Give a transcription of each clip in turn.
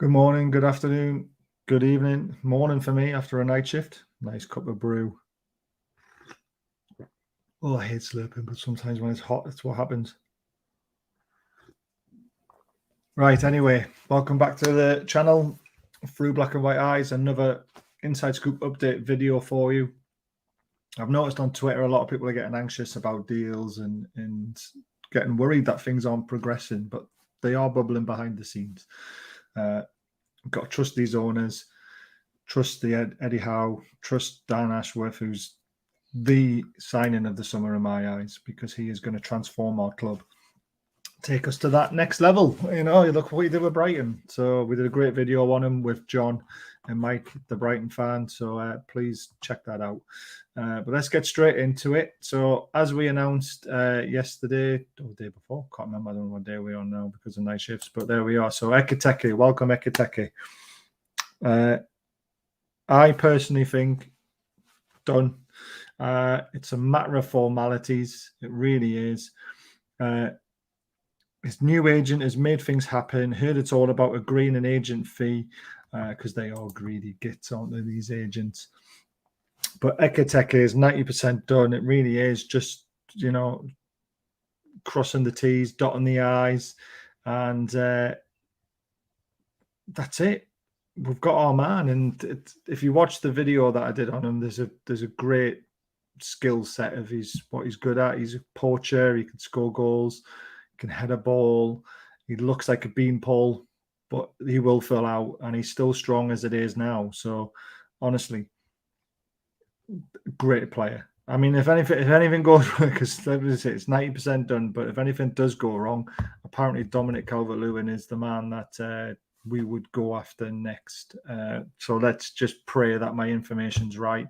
Good morning, good afternoon, good evening, morning for me after a night shift. Nice cup of brew. Oh, I hate slurping, but sometimes when it's hot, that's what happens. Right, anyway, welcome back to the channel. Through Black and White Eyes, another Inside Scoop update video for you. I've noticed on Twitter a lot of people are getting anxious about deals and getting worried that things aren't progressing, but they are bubbling behind the scenes. Got to trust these owners, trust the Eddie Howe, trust Dan Ashworth, who's the signing of the summer in my eyes, because he is going to transform our club, take us to that next level. You know, look what he did with Brighton. So we did a great video on him with John and Mike, the Brighton fan. So please check that out. But let's get straight into it. So as we announced yesterday or the day before, can't remember, I don't know what day we're on now because of night shifts, but there we are. So Ekitike, welcome Ekiteke. I personally think done. It's a matter of formalities. It really is. His new agent has made things happen. Heard it's all about agreeing an agent fee because they are greedy gits, aren't they, these agents? But Eketeke is 90% done. It really is just, you know, crossing the T's, dotting the I's, and that's it. We've got our man. And if you watch the video that I did on him, there's a great skill set of what he's good at. He's a poacher. He can score goals. Can head a ball. He looks like a beanpole, but he will fill out, and he's still strong as it is now. So, honestly, great player. I mean, if anything goes wrong, because it's 90% done, but if anything does go wrong, apparently Dominic Calvert-Lewin is the man that we would go after next. So let's just pray that my information's right.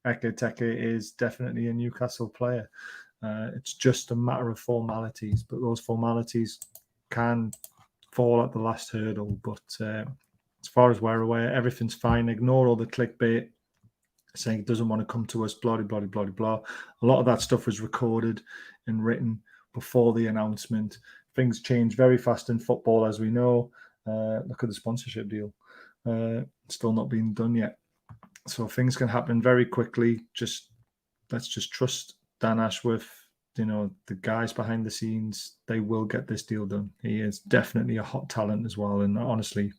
Ekiteke is definitely a Newcastle player. It's just a matter of formalities, but those formalities can fall at the last hurdle. But as far as we're aware, everything's fine. Ignore all the clickbait saying it doesn't want to come to us, blah, blah, blah, blah, blah. A lot of that stuff was recorded and written before the announcement. Things change very fast in football, as we know. Look at the sponsorship deal. Still not being done yet. So things can happen very quickly. Let's just trust Dan Ashworth, you know, the guys behind the scenes. They will get this deal done. He is definitely a hot talent as well. And honestly,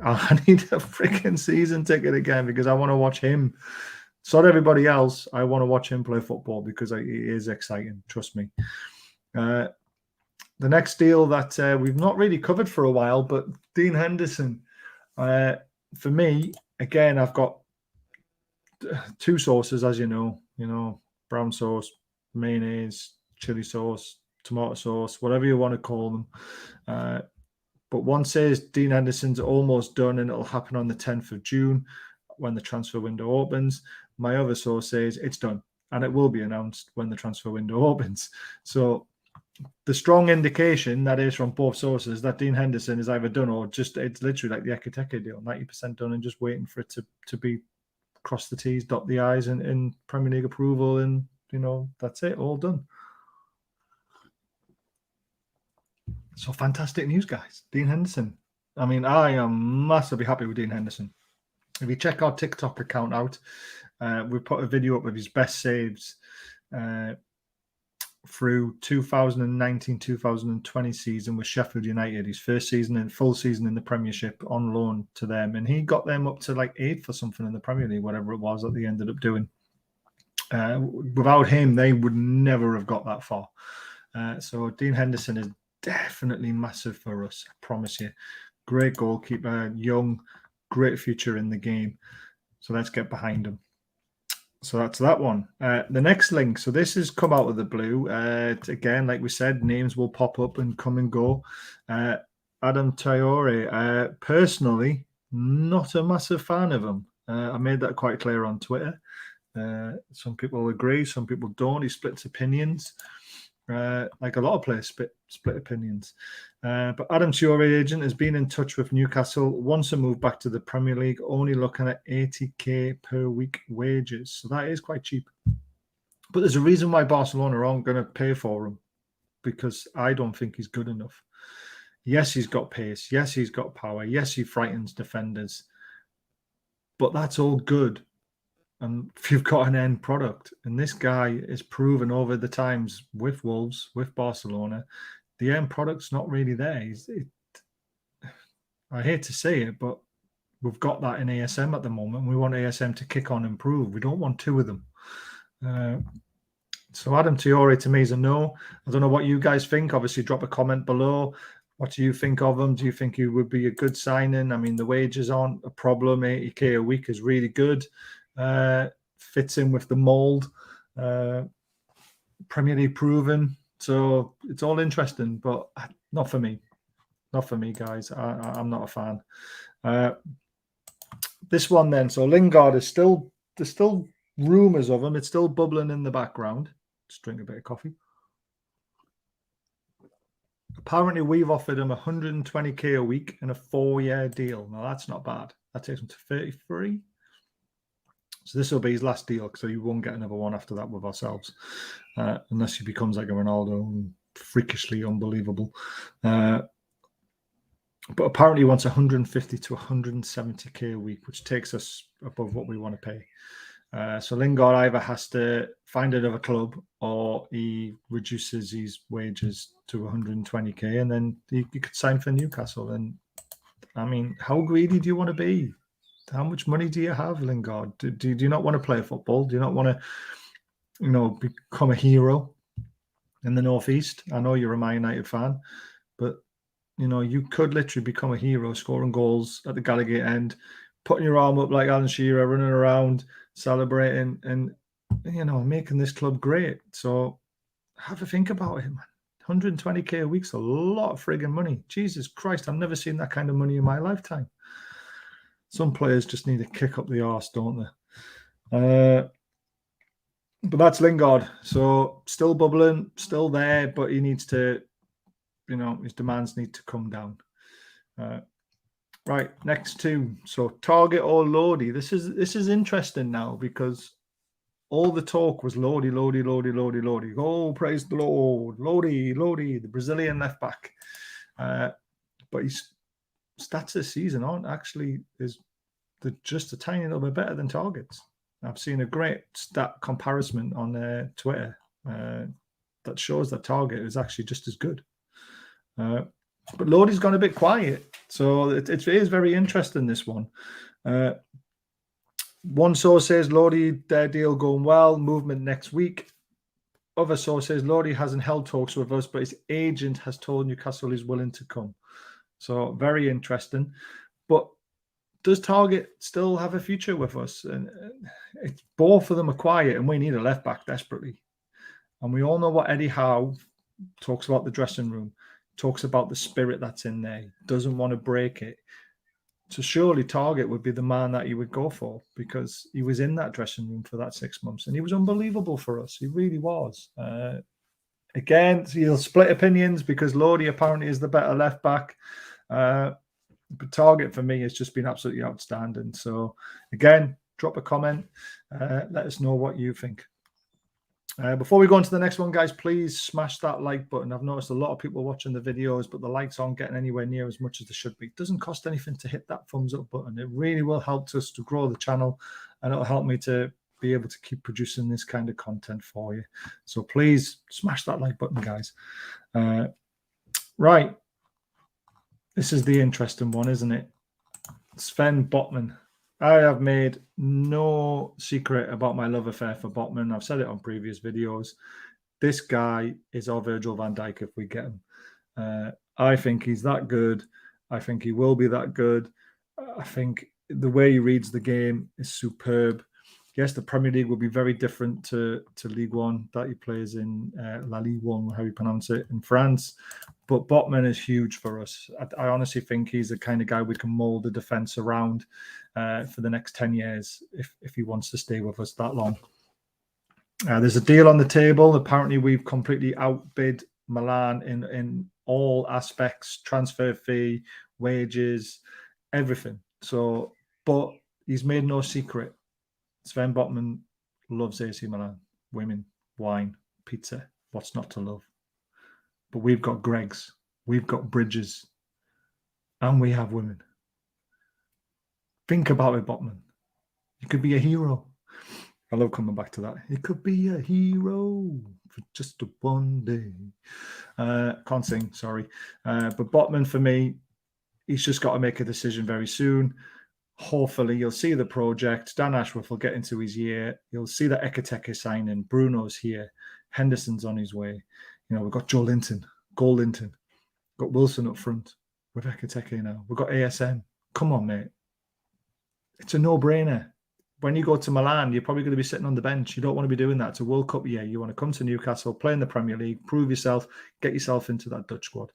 I need a freaking season ticket again because I want to watch him. Not everybody else. I want to watch him play football because it is exciting. Trust me. The next deal that we've not really covered for a while, but Dean Henderson. For me, again, I've got two sources, as you know, brown sauce, mayonnaise, chili sauce, tomato sauce, whatever you want to call them. But one says Dean Henderson's almost done and it'll happen on the 10th of June when the transfer window opens. My other source says it's done and it will be announced when the transfer window opens. So the strong indication that is from both sources that Dean Henderson is either done or just it's literally like the Ekiteke deal, 90% done and just waiting for it to be cross the T's, dot the I's in Premier League approval, and, you know, that's it, all done. So fantastic news, guys. Dean Henderson. I mean, I am massively happy with Dean Henderson. If you check our TikTok account out, we put a video up of his best saves through 2019-2020 season with Sheffield United, his first season and full season in the Premiership on loan to them. And he got them up to like 8th or something in the Premier League, whatever it was that they ended up doing. Without him, they would never have got that far. So Dean Henderson is definitely massive for us, I promise you. Great goalkeeper, young, great future in the game. So let's get behind him. So that's that one. The next link. So this has come out of the blue. Again, like we said, names will pop up and come and go. Adam Traore. Personally, not a massive fan of him. I made that quite clear on Twitter. Some people agree, some people don't. He splits opinions. Like a lot of players split opinions. But Adam Traore agent has been in touch with Newcastle, wants to move back to the Premier League, only looking at 80k per week wages. So that is quite cheap. But there's a reason why Barcelona aren't going to pay for him, because I don't think he's good enough. Yes, he's got pace. Yes, he's got power. Yes, he frightens defenders. But that's all good. And if you've got an end product, and this guy is proven over the times with Wolves, with Barcelona, the end product's not really there. I hate to say it, but we've got that in ASM at the moment. We want ASM to kick on and improve. We don't want two of them. So Adam Traore to me is a no. I don't know what you guys think. Obviously, drop a comment below. What do you think of him? Do you think he would be a good signing? I mean, the wages aren't a problem. 80k a week is really good. Fits in with the mould. Premier League proven. So it's all interesting, but not for me. Not for me, guys. I'm not a fan. This one then. So Lingard is still, there's still rumours of him. It's still bubbling in the background. Just drink a bit of coffee. Apparently, we've offered him 120k a week in a 4-year deal. Now, that's not bad. That takes him to 33. So this will be his last deal, so you won't get another one after that with ourselves, unless he becomes like a Ronaldo and freakishly unbelievable. But apparently he wants 150 to 170k a week, which takes us above what we want to pay. So Lingard either has to find another club or he reduces his wages to 120k and then he could sign for Newcastle. And I mean, how greedy do you want to be? How much money do you have, Lingard? Do you not want to play football? Do you not want to, become a hero in the Northeast? I know you're a Man United fan, but, you could literally become a hero, scoring goals at the Gallagher end, putting your arm up like Alan Shearer, running around, celebrating and, making this club great. So have a think about it, man. 120k a week's a lot of frigging money. Jesus Christ, I've never seen that kind of money in my lifetime. Some players just need to kick up the arse, don't they? But that's Lingard. So still bubbling, still there, but he needs to, his demands need to come down. Right, next two. So Targett or Lodi. This is interesting now because all the talk was Lodi. Oh, praise the Lord. Lodi, the Brazilian left back. But his stats this season aren't actually just a tiny little bit better than Targett's. I've seen a great stat comparison on Twitter that shows that Targett is actually just as good. But Lodi's gone a bit quiet. So it is very interesting, this one. One source says Lodi, their deal going well, movement next week. Other source says Lodi hasn't held talks with us, but his agent has told Newcastle he's willing to come. So very interesting. But does Targett still have a future with us? And both of them are quiet, and we need a left back desperately. And we all know what Eddie Howe talks about the dressing room, talks about the spirit that's in there, doesn't want to break it. So surely Targett would be the man that you would go for because he was in that dressing room for that 6 months and he was unbelievable for us. He really was. Again, you'll split opinions because Lodi apparently is the better left back. But Targett for me has just been absolutely outstanding. So again, drop a comment. Let us know what you think. Before we go on to the next one, guys, please smash that like button. I've noticed a lot of people watching the videos, but the likes aren't getting anywhere near as much as they should be. It doesn't cost anything to hit that thumbs up button. It really will help us to grow the channel, and it'll help me to be able to keep producing this kind of content for you. So please smash that like button, guys. Right. This is the interesting one, isn't it? Sven Botman. I have made no secret about my love affair for Botman. I've said it on previous videos. This guy is our Virgil van Dijk if we get him. I think he's that good. I think he will be that good. I think the way he reads the game is superb. Yes, the Premier League will be very different to League One that he plays in La Ligue 1, how you pronounce it, in France. But Botman is huge for us. I honestly think he's the kind of guy we can mould the defence around for the next 10 years if he wants to stay with us that long. There's a deal on the table. Apparently, we've completely outbid Milan in all aspects, transfer fee, wages, everything. So, but he's made no secret. Sven Botman loves AC Milan, women, wine, pizza. What's not to love? But we've got Greggs, we've got Bridges, And we have women. Think about it, Botman. You could be a hero. I love coming back to that. It could be a hero for just a one day. Can't sing, sorry. But Botman, for me, he's just got to make a decision very soon. Hopefully, you'll see the project. Dan Ashworth will get into his year. You'll see that Ekiteke signing. Bruno's here. Henderson's on his way. You know, we've got Joe Linton, Goal Linton. We've got Wilson up front. With Ekiteke now. We've got ASM. Come on, mate. It's a no-brainer. When you go to Milan, you're probably going to be sitting on the bench. You don't want to be doing that. It's a World Cup year. You want to come to Newcastle, play in the Premier League, prove yourself, get yourself into that Dutch squad.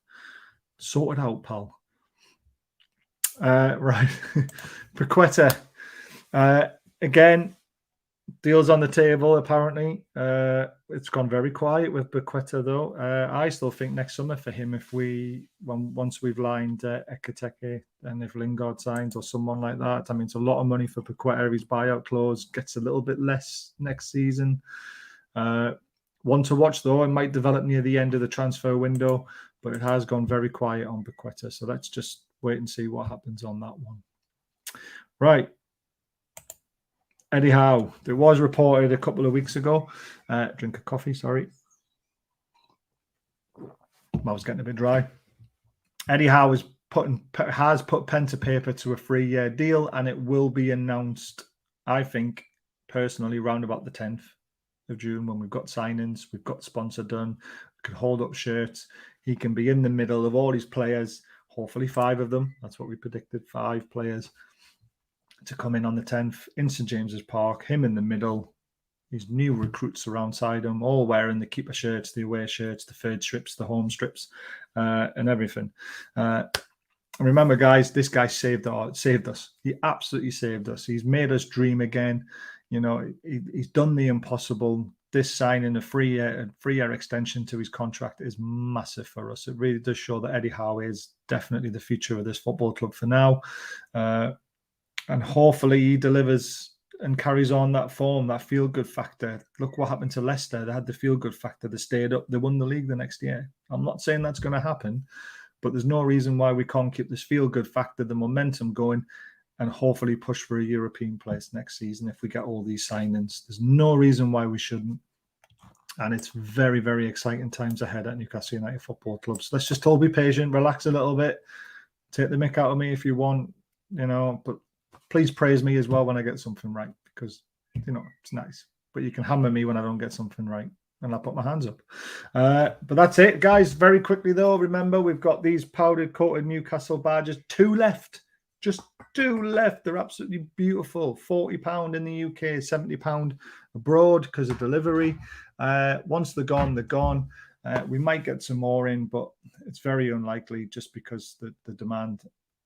Sort it out, pal. Right. Paqueta. Again, deals on the table, apparently. It's gone very quiet with Paqueta, though. I still think next summer for him, once we've lined Eketeke and if Lingard signs or someone like that, I mean, it's a lot of money for Paqueta. His buyout clause gets a little bit less next season. One to watch, though. It might develop near the end of the transfer window, but it has gone very quiet on Paqueta. So let's just wait and see what happens on that one. Right. Eddie Howe. It was reported a couple of weeks ago. Drink of coffee, sorry. I was getting a bit dry. Eddie Howe has put pen to paper to a 3-year deal, and it will be announced, I think, personally, round about the 10th of June when we've got signings, we've got sponsor done, we can hold up shirts. He can be in the middle of all his players, hopefully 5 of them. That's what we predicted, 5 players to come in on the 10th in St James's Park, him in the middle, his new recruits alongside him, all wearing the keeper shirts, the away shirts, the third strips, the home strips, and everything. Remember, guys, this guy saved us. He absolutely saved us. He's made us dream again. You know, he's done the impossible. This signing a 3-year extension to his contract is massive for us. It really does show that Eddie Howe is definitely the future of this football club for now. And hopefully he delivers and carries on that form, that feel-good factor. Look what happened to Leicester. They had the feel-good factor. They stayed up. They won the league the next year. I'm not saying that's going to happen, but there's no reason why we can't keep this feel-good factor, the momentum going, and hopefully push for a European place next season if we get all these signings. There's no reason why we shouldn't. And it's very, very exciting times ahead at Newcastle United Football Club. So let's just all be patient, relax a little bit, take the mick out of me if you want, you know, but please praise me as well when I get something right, because, you know, it's nice. But you can hammer me when I don't get something right, and I put my hands up. But that's it, guys. Very quickly, though, remember, we've got these powdered coated Newcastle badges. 2 left. Just 2 left. They're absolutely beautiful. £40 in the UK, £70 abroad because of delivery. Once they're gone, they're gone. We might get some more in, but it's very unlikely just because the demand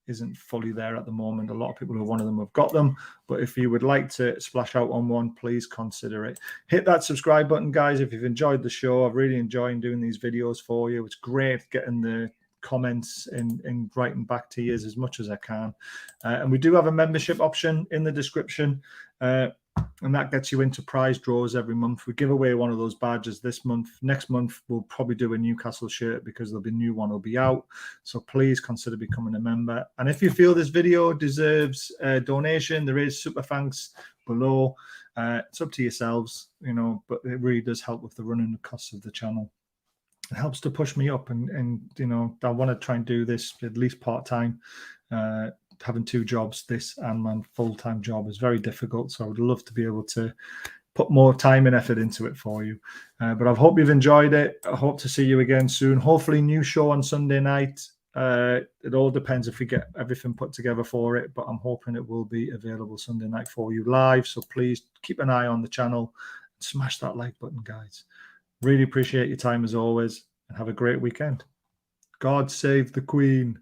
isn't fully there at the moment. A lot of people who wanted them have got them, but if you would like to splash out on one, please consider it. Hit that subscribe button, guys, if you've enjoyed the show. I've really enjoyed doing these videos for you. It's great getting the comments and writing back to you as much as I can. And we do have a membership option in the description, and that gets you into prize draws every month. We give away one of those badges this month. Next month, we'll probably do a Newcastle shirt because there'll be a new one will be out. So please consider becoming a member. And if you feel this video deserves a donation, there is super thanks below. It's up to yourselves, you know, but it really does help with the running costs of the channel. It helps to push me up, and you know, I want to try and do this at least part-time. Having 2 jobs, this and my full-time job, is very difficult. So I would love to be able to put more time and effort into it for you. But I hope you've enjoyed it. I hope to see you again soon. Hopefully, new show on Sunday night. It all depends if we get everything put together for it, but I'm hoping it will be available Sunday night for you live. So please keep an eye on the channel and smash that like button, guys. Really appreciate your time as always, and have a great weekend. God save the Queen.